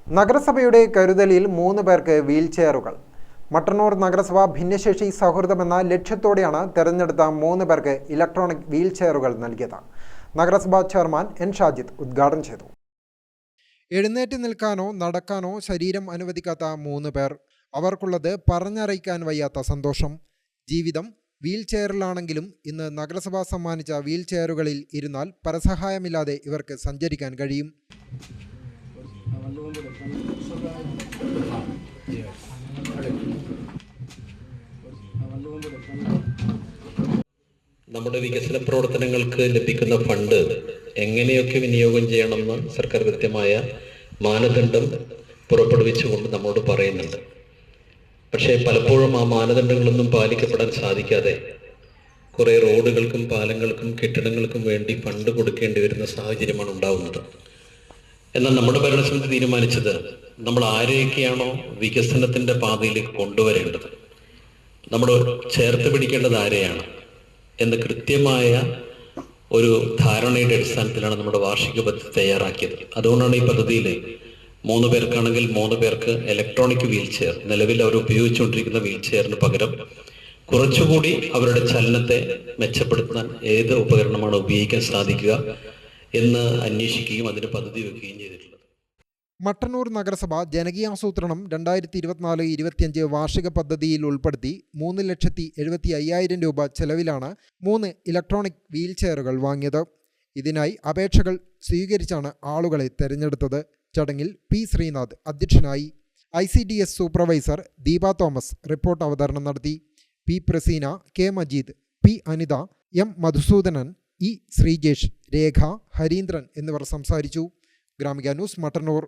നഗരസഭയുടെ കരുതലിൽ 3 പേർക്ക് വീൽചെയറുകൾ. മട്ടന്നൂർ നഗരസഭ ഭിന്നശേഷി സൗഹൃദമെന്ന ലക്ഷ്യത്തോടെയാണ് തെരഞ്ഞെടുത്ത 3 പേർക്ക് ഇലക്ട്രോണിക് വീൽചെയറുകൾ നൽകിയത്. നഗരസഭാ ചെയർമാൻ എൻ ഷാജിദ് ഉദ്ഘാടനം ചെയ്തു. എഴുന്നേറ്റ് നിൽക്കാനോ നടക്കാനോ ശരീരം അനുവദിക്കാത്ത 3 പേർ. അവർക്കുള്ളത് പറഞ്ഞറിയിക്കാൻ വയ്യാത്ത സന്തോഷം. ജീവിതം വീൽചെയറിലാണെങ്കിലും ഇന്ന് നഗരസഭ സമ്മാനിച്ച വീൽചെയറുകളിൽ ഇരുന്നാൽ പരസഹായമില്ലാതെ ഇവർക്ക് സഞ്ചരിക്കാൻ കഴിയും. നമ്മുടെ വികസന പ്രവർത്തനങ്ങൾക്ക് ലഭിക്കുന്ന ഫണ്ട് എങ്ങനെയൊക്കെ വിനിയോഗം ചെയ്യണമെന്ന് സർക്കാർ കൃത്യമായ മാനദണ്ഡം പുറപ്പെടുവിച്ചുകൊണ്ട് നമ്മോട് പറയുന്നുണ്ട്. പക്ഷേ പലപ്പോഴും ആ മാനദണ്ഡങ്ങളൊന്നും പാലിക്കപ്പെടാൻ സാധിക്കാതെ കുറേ റോഡുകൾക്കും പാലങ്ങൾക്കും കെട്ടിടങ്ങൾക്കും വേണ്ടി ഫണ്ട് കൊടുക്കേണ്ടി വരുന്ന സാഹചര്യമാണ് ഉണ്ടാകുന്നത്. എന്നാൽ നമ്മുടെ ഭരണസമിതി തീരുമാനിച്ചത് നമ്മൾ ആരെയൊക്കെയാണോ വികസനത്തിൻ്റെ പാതയിലേക്ക് കൊണ്ടുവരേണ്ടത്, നമ്മൾ ചേർത്ത് പിടിക്കേണ്ടത് ആരെയാണ് എന്ന് കൃത്യമായ ഒരു ധാരണയുടെ അടിസ്ഥാനത്തിലാണ് നമ്മുടെ വാർഷിക പദ്ധതി തയ്യാറാക്കിയത്. അതുകൊണ്ടാണ് ഈ പദ്ധതിയിൽ 3 പേർക്കാണെങ്കിൽ 3 പേർക്ക് ഇലക്ട്രോണിക് വീൽ ചെയർ, നിലവിൽ അവർ ഉപയോഗിച്ചുകൊണ്ടിരിക്കുന്ന വീൽ ചെയറിന് പകരം കുറച്ചുകൂടി അവരുടെ ചലനത്തെ മെച്ചപ്പെടുത്താൻ ഏത് ഉപകരണമാണ് ഉപയോഗിക്കാൻ സാധിക്കുക എന്ന് അന്വേഷിക്കുകയും അതിന് പദ്ധതി വെക്കുകയും ചെയ്തിട്ടുള്ളത്. മട്ടന്നൂർ നഗരസഭ ജനകീയാസൂത്രണം 2024-25 വാർഷിക പദ്ധതിയിൽ ഉൾപ്പെടുത്തി 3,75,000 രൂപ ചെലവിലാണ് 3 ഇലക്ട്രോണിക് വീൽചെയറുകൾ വാങ്ങിയത്. ഇതിനായി അപേക്ഷകൾ സ്വീകരിച്ചാണ് ആളുകളെ തെരഞ്ഞെടുത്തത്. ചടങ്ങിൽ പി ശ്രീനാഥ് അധ്യക്ഷനായി. ICDS supervisor Deepa Thomas report അവതരണം നടത്തി. P Praseena, K Majeed, P Anitha, M Madhusoodanan, E Sreejesh, Rekha, Harindran എന്നിവർ സംസാരിച്ചു. ഗ്രാമിക ന്യൂസ്, മട്ടന്നൂർ.